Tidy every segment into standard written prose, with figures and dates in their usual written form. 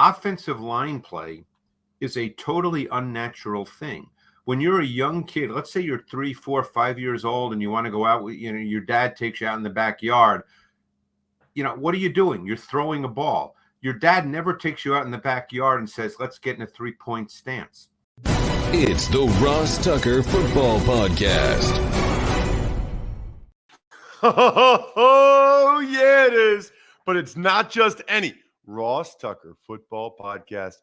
offensive line play is a totally unnatural thing. When you're a young kid, let's say you're 3, 4, 5 years old and you want to go out, your dad takes you out in the backyard. What are you doing? You're throwing a ball. Your dad never takes you out in the backyard and says, let's get in a 3-point stance. It's the Ross Tucker Football Podcast. Oh, yeah, it is. But it's not just any Ross Tucker Football Podcast.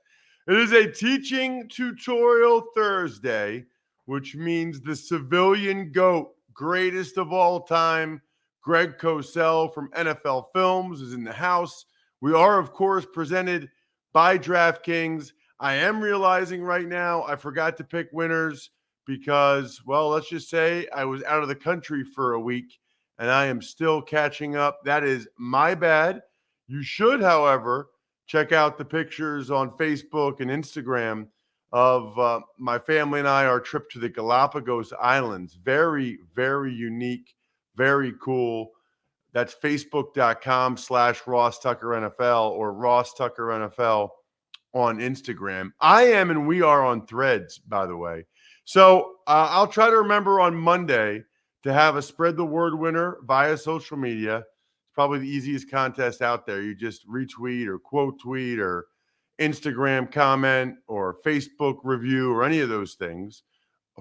It is a teaching tutorial Thursday, which means the civilian GOAT, greatest of all time, Greg Cosell from NFL Films, is in the house. We are, of course, presented by DraftKings. I am realizing right now I forgot to pick winners because, well, let's just say I was out of the country for a week and I am still catching up. That is my bad. You should, however, check out the pictures on Facebook and Instagram of my family and I, our trip to the Galapagos Islands. Very, very unique, very cool. That's facebook.com/Ross Tucker NFL or Ross Tucker NFL on Instagram. I am, and we are on Threads, by the way. So I'll try to remember on Monday to have a spread the word winner via social media. It's probably the easiest contest out there. You just retweet or quote tweet or Instagram comment or Facebook review or any of those things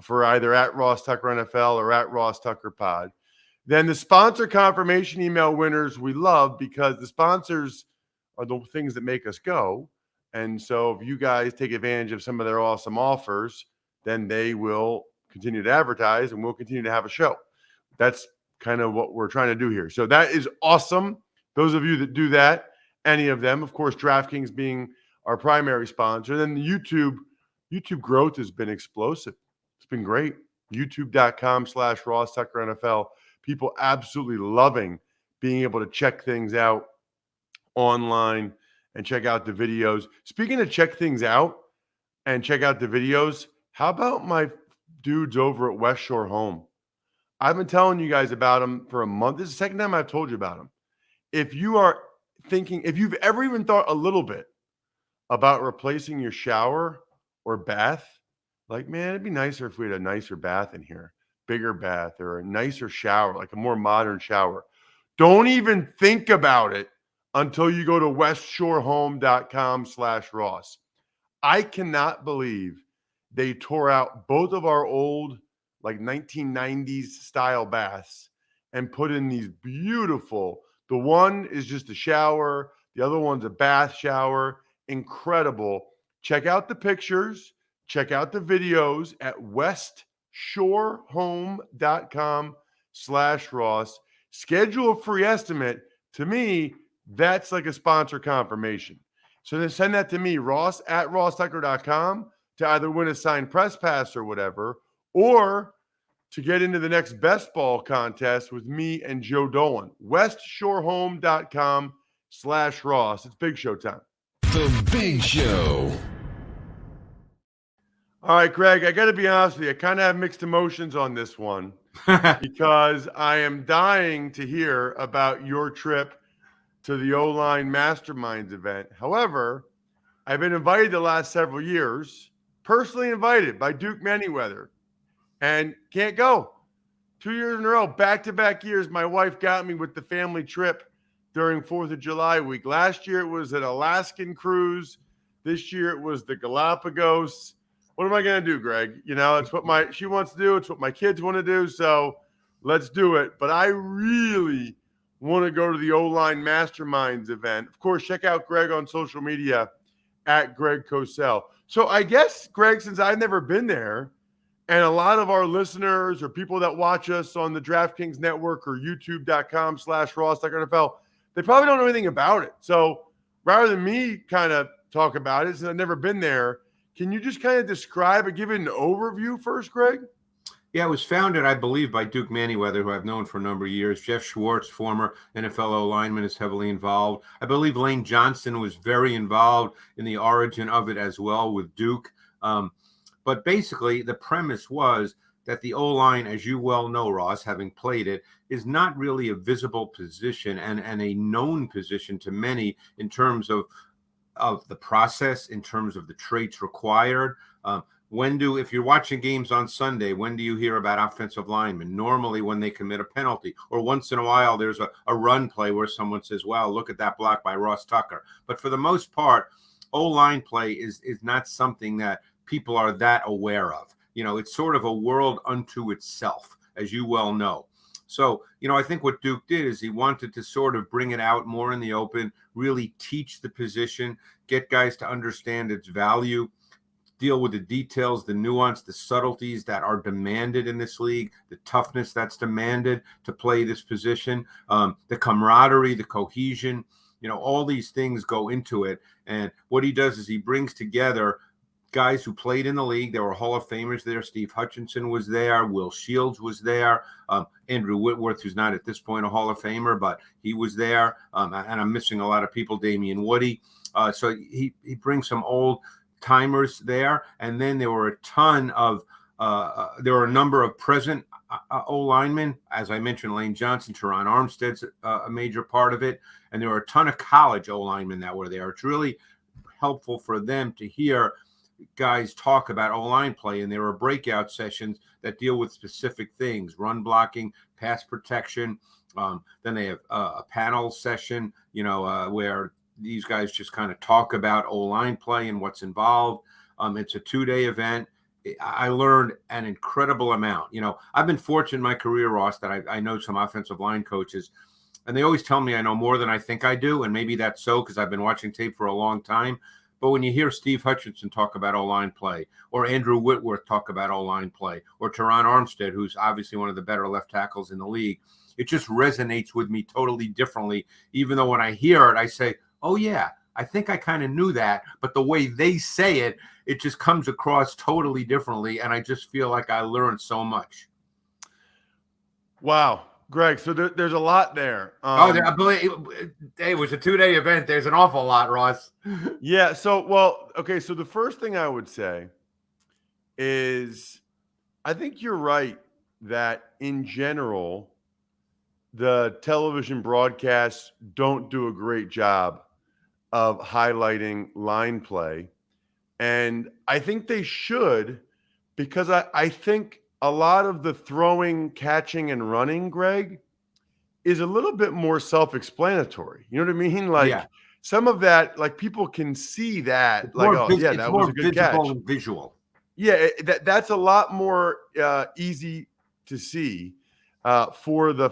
for either at Ross Tucker NFL or at Ross Tucker Pod. Then the sponsor confirmation email winners we love because the sponsors are the things that make us go. And so if you guys take advantage of some of their awesome offers, then they will continue to advertise and we'll continue to have a show. That's kind of what we're trying to do here. So that is awesome. Those of you that do that, any of them, of course, DraftKings being our primary sponsor. Then the YouTube growth has been explosive. It's been great. YouTube.com/Ross Tucker NFL. People absolutely loving being able to check things out online and check out the videos. Speaking of check things out and check out the videos, how about my dudes over at West Shore Home? I've been telling you guys about them for a month. This is the second time I've told you about them. If you are thinking, if you've ever even thought a little bit about replacing your shower or bath, like, man, it'd be nicer if we had a nicer bath in here, bigger bath or a nicer shower, like a more modern shower. Don't even think about it until you go to westshorehome.com/Ross. I cannot believe they tore out both of our old, like 1990s style baths and put in these beautiful, the one is just a shower. The other one's a bath shower. Incredible. Check out the pictures. Check out the videos at westshorehome.com/Ross. Schedule a free estimate. To me, that's like a sponsor confirmation. So then send that to me, Ross at rosstucker.com, to either win a signed press pass or whatever, or to get into the next best ball contest with me and Joe Dolan. westshorehome.com/Ross. It's Big Show time. The Big Show. All right, Greg, I got to be honest with you. I kind of have mixed emotions on this one because I am dying to hear about your trip to the OL Masterminds event. However, I've been invited the last several years, personally invited by Duke Manyweather, and can't go. 2 years in a row, back-to-back years, my wife got me with the family trip during 4th of July week. Last year, it was an Alaskan cruise. This year, it was the Galapagos. What am I going to do, Greg? It's what she wants to do. It's what my kids want to do. So let's do it. But I really want to go to the OL Masterminds event. Of course, check out Greg on social media at Greg Cosell. So I guess, Greg, since I've never been there, and a lot of our listeners or people that watch us on the DraftKings Network or youtube.com/Ross Tucker NFL, they probably don't know anything about it. So rather than me kind of talk about it, since I've never been there, can you just kind of describe or give it an overview first, Greg? Yeah, it was founded, I believe, by Duke Manyweather, who I've known for a number of years. Jeff Schwartz, former NFL O-lineman, is heavily involved. I believe Lane Johnson was very involved in the origin of it as well with Duke. But basically, the premise was that the O-line, as you well know, Ross, having played it, is not really a visible position and a known position to many in terms of of the process in terms of the traits required. If you're watching games on Sunday, when do you hear about offensive linemen? Normally when they commit a penalty, or once in a while there's a run play where someone says, well, look at that block by Ross Tucker. But for the most part, O-line play is not something that people are that aware of. It's sort of a world unto itself, as you well know. So, I think what Duke did is he wanted to sort of bring it out more in the open, really teach the position, get guys to understand its value, deal with the details, the nuance, the subtleties that are demanded in this league, the toughness that's demanded to play this position, the camaraderie, the cohesion, all these things go into it. And what he does is he brings together guys who played in the league. There were Hall of Famers there. Steve Hutchinson was there. Will Shields was there. Andrew Whitworth, who's not at this point a Hall of Famer, but he was there. And I'm missing a lot of people, Damian Woody. So he brings some old timers there. And then there were there were a number of present O-linemen. As I mentioned, Lane Johnson, Teron Armstead's a major part of it. And there were a ton of college O-linemen that were there. It's really helpful for them to hear guys talk about O-line play, and there are breakout sessions that deal with specific things, run blocking, pass protection. Then they have a panel session, where these guys just kind of talk about O-line play and what's involved. It's a 2-day event. I learned an incredible amount. I've been fortunate in my career, Ross, that I know some offensive line coaches, and they always tell me I know more than I think I do, and maybe that's so because I've been watching tape for a long time. But when you hear Steve Hutchinson talk about O-line play, or Andrew Whitworth talk about O-line play, or Teron Armstead, who's obviously one of the better left tackles in the league, it just resonates with me totally differently. Even though when I hear it, I say, oh, yeah, I think I kind of knew that. But the way they say it, it just comes across totally differently. And I just feel like I learned so much. Wow. Greg, so there's a lot there. I believe it was a 2-day event. There's an awful lot, Ross. Yeah. So the first thing I would say is I think you're right that in general, the television broadcasts don't do a great job of highlighting line play. And I think they should, because I think a lot of the throwing, catching, and running, Greg, is a little bit more self-explanatory. You know what I mean? Like some of that, like people can see that. It's like, more that was a good catch. and visual. Yeah, that's a lot more easy to see for the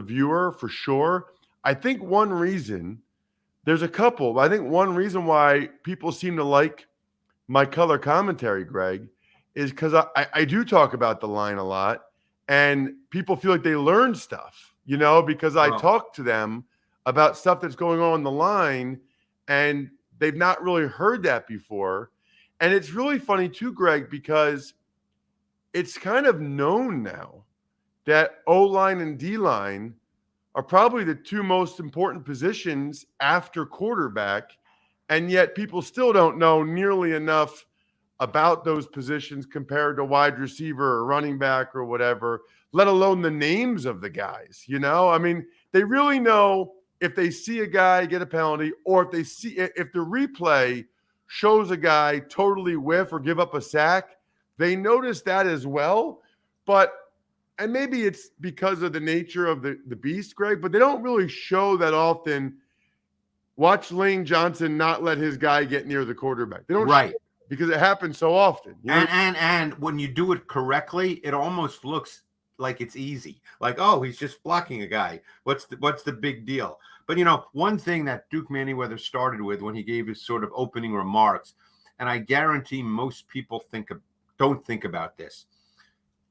viewer, for sure. I think one reason, there's a couple, but I think one reason why people seem to like my color commentary, Greg, is because I do talk about the line a lot, and people feel like they learn stuff, because I talk to them about stuff that's going on the line, and they've not really heard that before. And it's really funny too, Greg, because it's kind of known now that O-line and D-line are probably the two most important positions after quarterback, and yet people still don't know nearly enough about those positions compared to wide receiver or running back or whatever, let alone the names of the guys. I mean, they really know if they see a guy get a penalty, or if the replay shows a guy totally whiff or give up a sack, they notice that as well. And maybe it's because of the nature of the beast, Greg, but they don't really show that often. Watch Lane Johnson not let his guy get near the quarterback. They don't, right? Because it happens so often. And when you do it correctly, it almost looks like it's easy. Like, oh, he's just blocking a guy. What's the big deal? But one thing that Duke Manyweather started with when he gave his sort of opening remarks, and I guarantee most people don't think about this.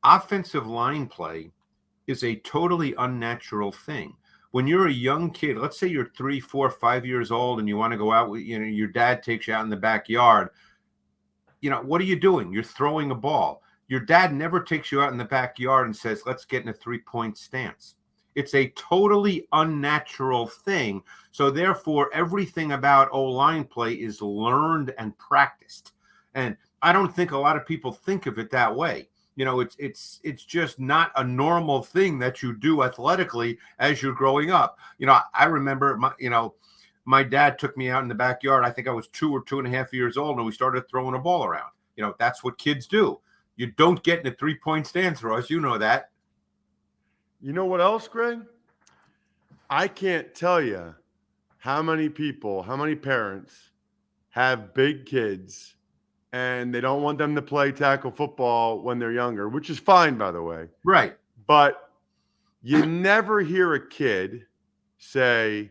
Offensive line play is a totally unnatural thing. When you're a young kid, let's say you're 3, 4, 5 years old, and you want to go out with, your dad takes you out in the backyard. What are you doing? You're throwing a ball. Your dad never takes you out in the backyard and says, let's get in a 3-point stance. It's a totally unnatural thing. So therefore, everything about O-line play is learned and practiced. And I don't think a lot of people think of it that way. It's just not a normal thing that you do athletically as you're growing up. I remember my dad took me out in the backyard. I think I was 2 or 2.5 years old, and we started throwing a ball around. That's what kids do. You don't get in a 3-point stance, Ross. You know that. You know what else, Greg? I can't tell you how many parents have big kids and they don't want them to play tackle football when they're younger, which is fine, by the way. Right. But you never hear a kid say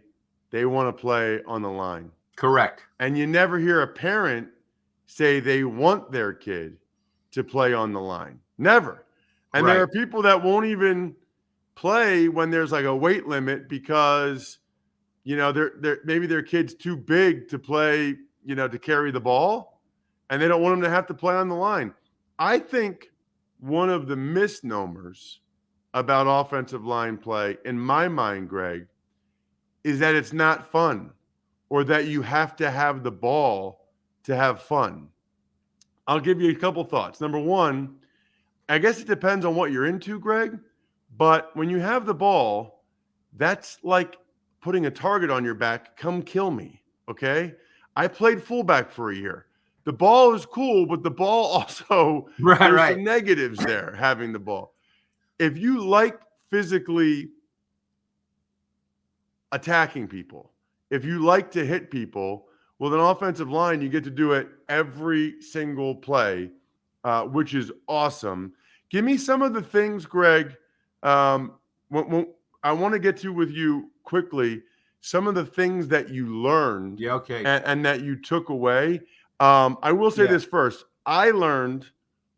they want to play on the line. Correct. And you never hear a parent say they want their kid to play on the line. Never. And Right. there are people that won't even play when there's like a weight limit because, maybe their kid's too big to play, to carry the ball, and they don't want them to have to play on the line. I think one of the misnomers about offensive line play, in my mind, Greg, is that it's not fun or that you have to have the ball to have fun. I'll give you a couple thoughts. Number one, I guess it depends on what you're into, Greg, but when you have the ball, that's like putting a target on your back. Come kill me, okay? I played fullback for a year. The ball is cool, but the ball also, there's some negatives there, having the ball. If you like physically attacking people, if you like to hit people, well, then offensive line, you get to do it every single play, which is awesome. Give me some of the things, Greg, when I want to get to with you quickly, some of the things that you learned and that you took away. I will say this first. I learned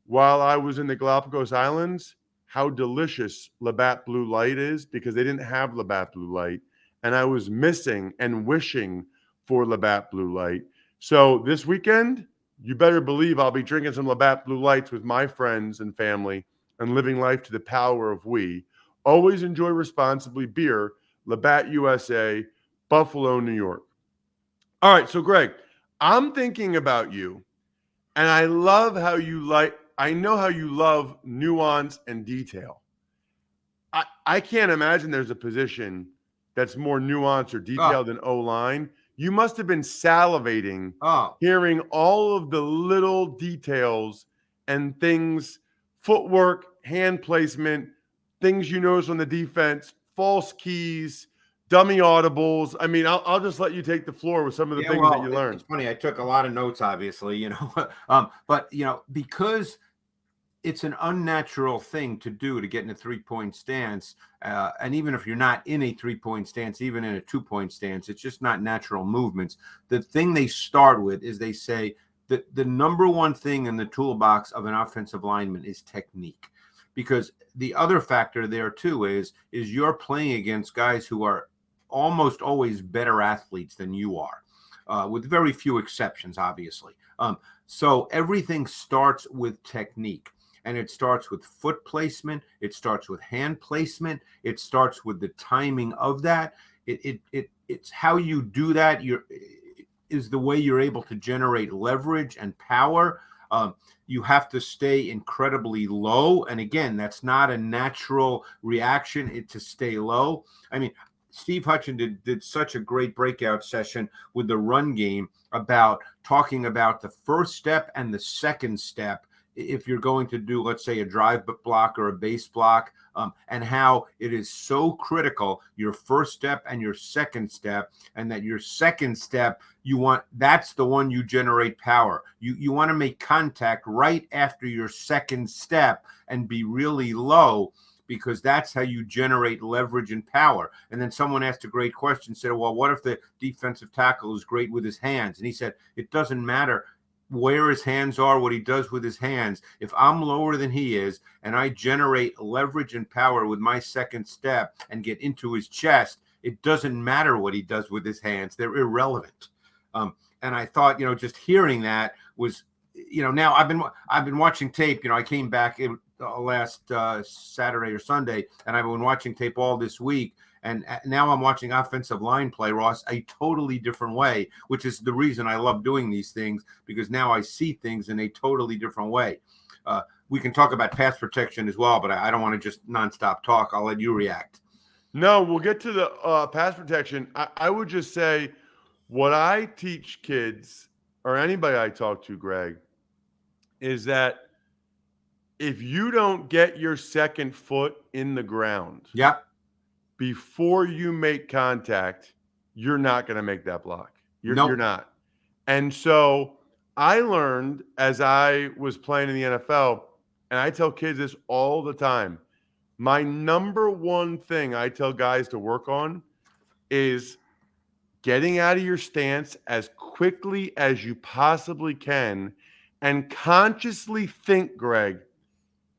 while I was in the Galapagos Islands how delicious Labatt Blue Light is because they didn't have Labatt Blue Light. And I was missing and wishing for Labatt Blue Light. So this weekend, you better believe I'll be drinking some Labatt Blue Lights with my friends and family and living life to the power of we. Always enjoy responsibly. Beer, Labatt USA, Buffalo, New York. All right, so Greg, I'm thinking about you, and I know how you love nuance and detail. I can't imagine there's a position that's more nuanced or detailed than O-line. You must have been salivating hearing all of the little details and things, footwork, hand placement, things you notice on the defense, false keys, dummy audibles. I mean, I'll just let you take the floor with some of the things that you learned. It's funny. I took a lot of notes, obviously, but because it's an unnatural thing to do to get in a 3-point stance. And even if you're not in a 3-point stance, even in a 2-point stance, it's just not natural movements. The thing they start with is they say that the number one thing in the toolbox of an offensive lineman is technique. Because the other factor there too is you're playing against guys who are almost always better athletes than you are, with very few exceptions, obviously. So everything starts with technique. And it starts with foot placement. It starts with hand placement. It starts with the timing of that. It's how you do that. Is the way you're able to generate leverage and power. You have to stay incredibly low. And again, that's not a natural reaction to stay low. I mean, Steve Hutchinson did such a great breakout session with the run game about talking about the first step and the second step if you're going to do, let's say, a drive block or a base block, and how it is so critical, your first step and your second step, and that your second step, that's the one you generate power. You want to make contact right after your second step and be really low, because that's how you generate leverage and power. And then someone asked a great question, said, well, what if the defensive tackle is great with his hands? And he said, it doesn't matter where his hands are, what he does with his hands. If I'm lower than he is and I generate leverage and power with my second step and get into his chest, it doesn't matter what he does with his hands. They're irrelevant. And I thought, just hearing that was, now I've been watching tape. I came back last Saturday or Sunday, and I've been watching tape all this week. And now I'm watching offensive line play, Ross, a totally different way, which is the reason I love doing these things, because now I see things in a totally different way. We can talk about pass protection as well, but I don't want to just nonstop talk. I'll let you react. No, we'll get to the pass protection. I would just say What I teach kids or anybody I talk to, Greg, is that if you don't get your second foot in the ground Yep. before you make contact, you're not going to make that block. You're Nope. not. And so I learned as I was playing in the NFL, and I tell kids this all the time. My number one thing I tell guys to work on is getting out of your stance as quickly as you possibly can and consciously think, Greg,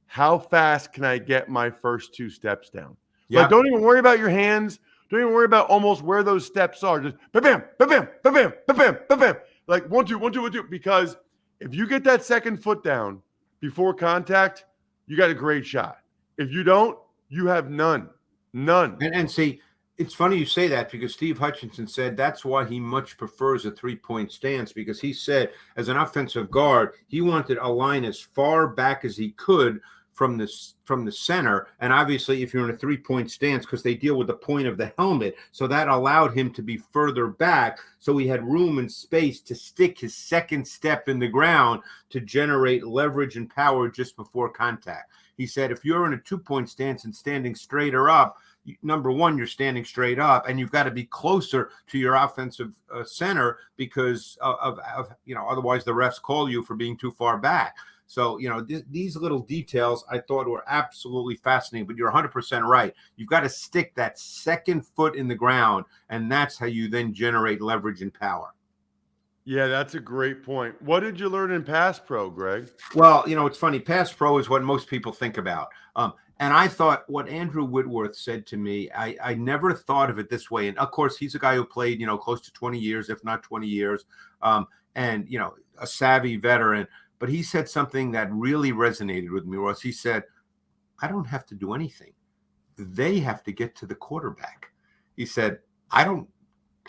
how fast can I get my first 2 steps down? Like, Yep. don't even worry about your hands. Don't even worry about almost where those steps are. Just bam, bam, bam, bam, bam, bam, bam, bam. Like 1, 2, 1, 2, 1, 2. Because if you get that second foot down before contact, you got a great shot. If you don't, you have none. None. And see, it's funny you say that because Steve Hutchinson said that's why he much prefers a 3-point stance, because he said as an offensive guard, he wanted a line as far back as he could from the center. And obviously if you're in a 3-point stance, because they deal with the point of the helmet, so that allowed him to be further back, so he had room and space to stick his second step in the ground to generate leverage and power just before contact. He said if you're in a 2-point stance and standing straighter up, number one, you're standing straight up, and you've got to be closer to your offensive center because of otherwise the refs call you for being too far back. So, these little details I thought were absolutely fascinating, but you're 100% right. You've got to stick that second foot in the ground, and that's how you then generate leverage and power. Yeah, that's a great point. What did you learn in Pass Pro, Greg? Well, it's funny. Pass Pro is what most people think about. And I thought what Andrew Whitworth said to me, I never thought of it this way. And of course, he's a guy who played, close to 20 years, if not 20 years, and, a savvy veteran. But he said something that really resonated with me, Ross. He said, I don't have to do anything. They have to get to the quarterback. He said, I don't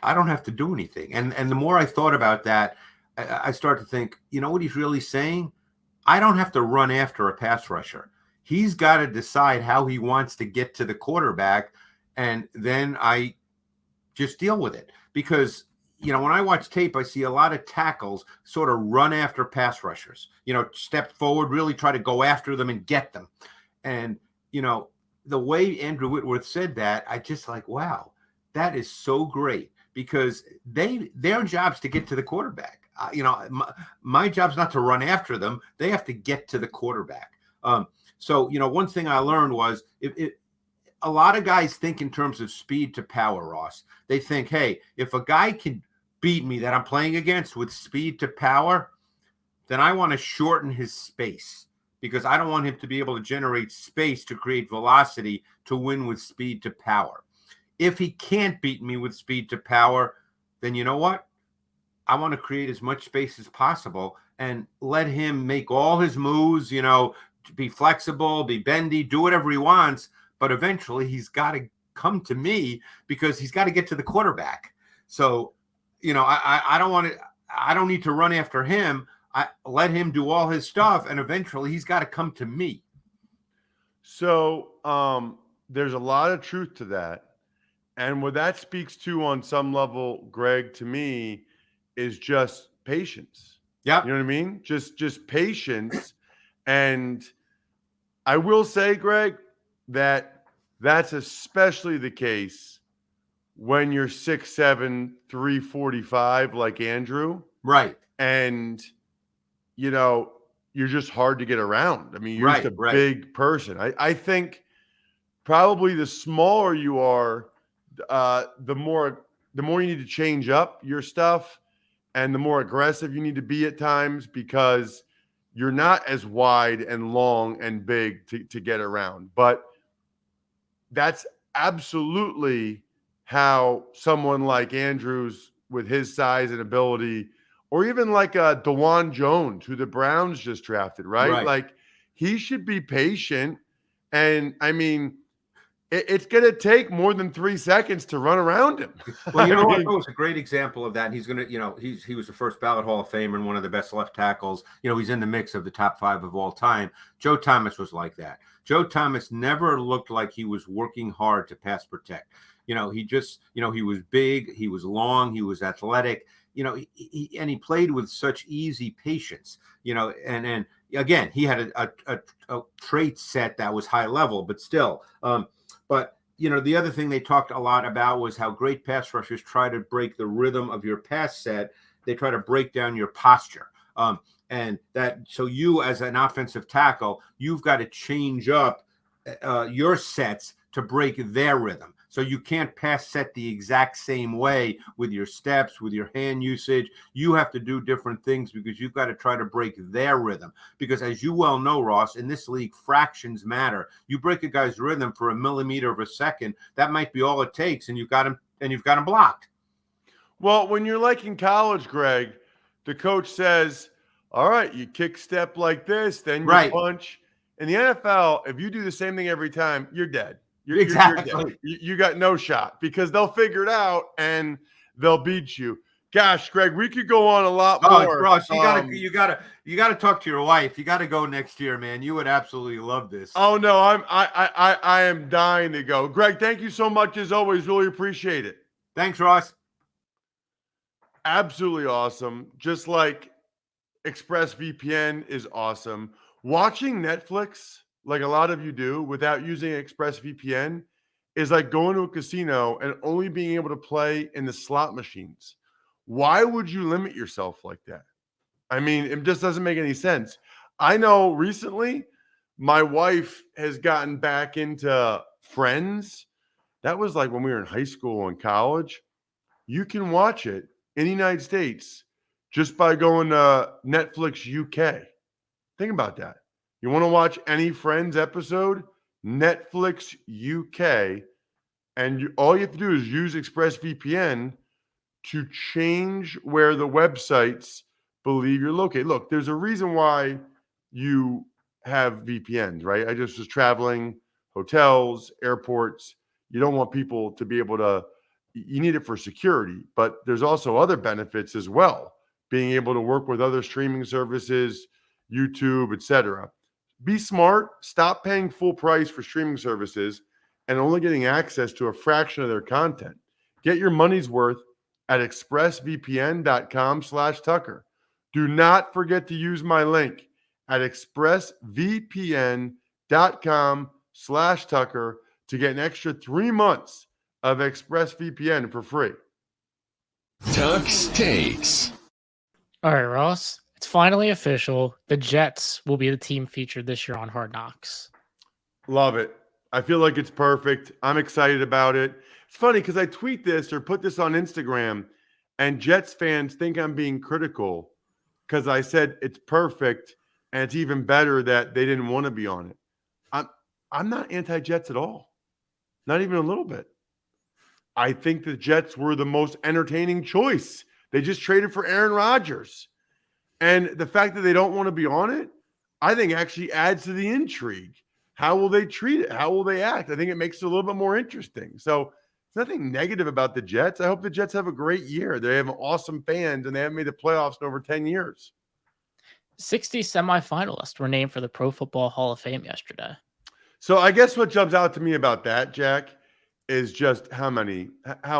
have to do anything. And the more I thought about that, I started to think, what he's really saying? I don't have to run after a pass rusher. He's got to decide how he wants to get to the quarterback, and then I just deal with it. Because, when I watch tape, I see a lot of tackles sort of run after pass rushers, step forward, really try to go after them and get them. And, the way Andrew Whitworth said that, I just like, wow, that is so great, because their job's to get to the quarterback. My job's not to run after them. They have to get to the quarterback. So, one thing I learned was a lot of guys think in terms of speed to power, Ross. They think, hey, if a guy can beat me that I'm playing against with speed to power, then I want to shorten his space, because I don't want him to be able to generate space to create velocity to win with speed to power. If he can't beat me with speed to power, then you know what? I want to create as much space as possible and let him make all his moves, be flexible, be bendy, do whatever he wants. But eventually he's got to come to me because he's got to get to the quarterback. So, I don't need to run after him. I let him do all his stuff, and eventually he's got to come to me. So there's a lot of truth to that. And what that speaks to on some level, Greg, to me, is just patience. Yeah. You know what I mean? Just patience. And I will say, Greg, that's especially the case when you're 6'7", 345 like Andrew. Right. And, you're just hard to get around. I mean, you're just a big person. I think probably the smaller you are, the more you need to change up your stuff, and the more aggressive you need to be at times, because you're not as wide and long and big to get around. But that's absolutely how someone like Andrews, with his size and ability, or even like DeJuan Jones, who the Browns just drafted, right? Like, he should be patient. And I mean, it's going to take more than 3 seconds to run around him. Well, what was a great example of that. He's going to, he was the first ballot Hall of Famer and one of the best left tackles. He's in the mix of the top 5 of all time. Joe Thomas was like that. Joe Thomas never looked like he was working hard to pass protect. He was big, he was long, he was athletic, and he played with such easy patience, and again, he had a trait set that was high level, but still. But the other thing they talked a lot about was how great pass rushers try to break the rhythm of your pass set. They try to break down your posture. And that, so you as an offensive tackle, you've got to change up your sets to break their rhythm. So you can't pass set the exact same way with your steps, with your hand usage. You have to do different things because you've got to try to break their rhythm. Because as you well know, Ross, in this league, fractions matter. You break a guy's rhythm for a millimeter of a second, that might be all it takes, and you've got him blocked. Well, when you're like in college, Greg, the coach says, all right, you kick step like this, then you punch. In the NFL, if you do the same thing every time, you're dead. You're dead. You got no shot because they'll figure it out and they'll beat you. Gosh, Greg, we could go on a lot more. Ross, you gotta talk to your wife. You gotta go next year, man. You would absolutely love this. Oh no, I am dying to go. Greg, thank you so much as always. Really appreciate it. Thanks, Ross. Absolutely awesome. Just like ExpressVPN is awesome. Watching Netflix, like a lot of you do, without using ExpressVPN is like going to a casino and only being able to play in the slot machines. Why would you limit yourself like that? I mean, it just doesn't make any sense. I know recently my wife has gotten back into Friends. That was like when we were in high school and college. You can watch it in the United States just by going to Netflix UK. Think about that. You want to watch any Friends episode? Netflix UK. And all you have to do is use ExpressVPN to change where the websites believe you're located. Look, there's a reason why you have VPNs, right? I just was traveling, hotels, airports. You don't want people to be able to, you need it for security, but there's also other benefits as well. Being able to work with other streaming services, YouTube, etc. Be smart. Stop paying full price for streaming services and only getting access to a fraction of their content. Get your money's worth at expressvpn.com/Tucker. Do not forget to use my link at expressvpn.com/Tucker to get an extra 3 months of ExpressVPN for free. Tuck's Takes. All right, Ross. It's finally official. The Jets will be the team featured this year on Hard Knocks. Love it. I feel like it's perfect. I'm excited about it. It's funny because I tweet this or put this on Instagram, and Jets fans think I'm being critical because I said it's perfect, and it's even better that they didn't want to be on it. I'm not anti-Jets at all. Not even a little bit. I think the Jets were the most entertaining choice. They just traded for Aaron Rodgers. And the fact that they don't want to be on it, I think actually adds to the intrigue. How will they treat it? How will they act? I think it makes it a little bit more interesting. So there's nothing negative about the Jets. I hope the Jets have a great year. They have awesome fans, and they haven't made the playoffs in over 10 years. 60 semifinalists were named for the Pro Football Hall of Fame yesterday. So I guess what jumps out to me about that, Jack, is just how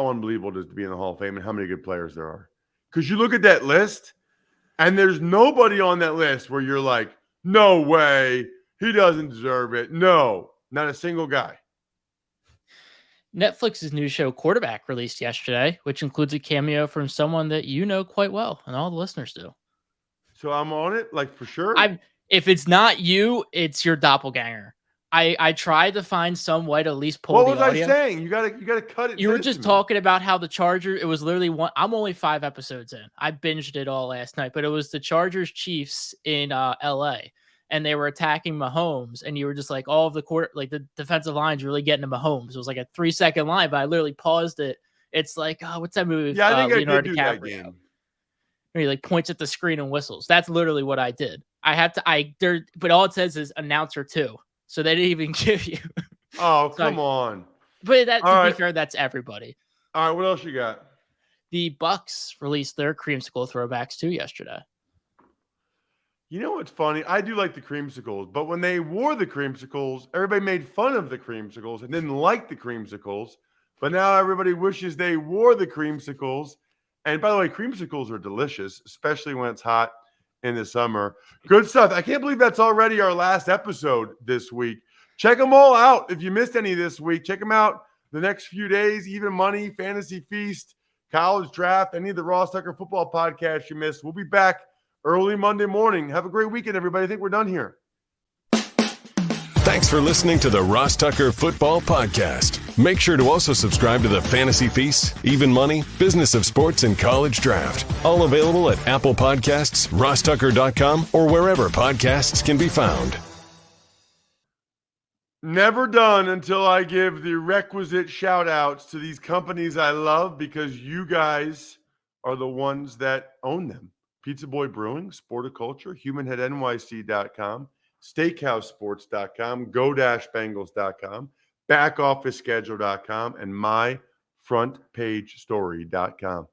unbelievable it is to be in the Hall of Fame and how many good players there are. Because you look at that list, and there's nobody on that list where you're like, no way, he doesn't deserve it. No, not a single guy. Netflix's new show Quarterback released yesterday, which includes a cameo from someone that you know quite well, and all the listeners do. So I'm on it, like for sure? If it's not you, it's your doppelganger. I tried to find some way to at least pull the audio. What was I saying? You gotta cut it. You were just talking about how the Chargers, it was literally one. I'm only 5 episodes in. I binged it all last night, but it was the Chargers Chiefs in LA, and they were attacking Mahomes, and you were just like, all of the the defensive lines really getting to Mahomes. It was like a 3-second line, but I literally paused it. It's like, oh, what's that movie? Yeah, I think Leonardo I did do DiCaprio. that game. Where he like points at the screen and whistles. That's literally what I did. But all it says is announcer 2. So they didn't even give you. Oh, come on. But to be fair, that's everybody. All right, what else you got? The Bucks released their creamsicle throwbacks too yesterday. You know what's funny? I do like the creamsicles, but when they wore the creamsicles, everybody made fun of the creamsicles and didn't like the creamsicles. But now everybody wishes they wore the creamsicles. And by the way, creamsicles are delicious, especially when it's hot in the summer. Good stuff. I can't believe that's already our last episode this week. Check them all out. If you missed any this week, check them out the next few days. Even Money, Fantasy Feast, College Draft, any of the Ross Tucker football podcasts you missed. We'll be back early Monday morning. Have a great weekend, everybody. I think we're done here. Thanks for listening to the Ross Tucker Football Podcast. Make sure to also subscribe to the Fantasy Feast, Even Money, Business of Sports, and College Draft. All available at Apple Podcasts, rosstucker.com, or wherever podcasts can be found. Never done until I give the requisite shout outs to these companies I love, because you guys are the ones that own them. Pizza Boy Brewing, Sporticulture, HumanHeadNYC.com, SteakhouseSports.com, Go-Bengals.com, BackOfficeSchedule.com, and MyFrontPageStory.com.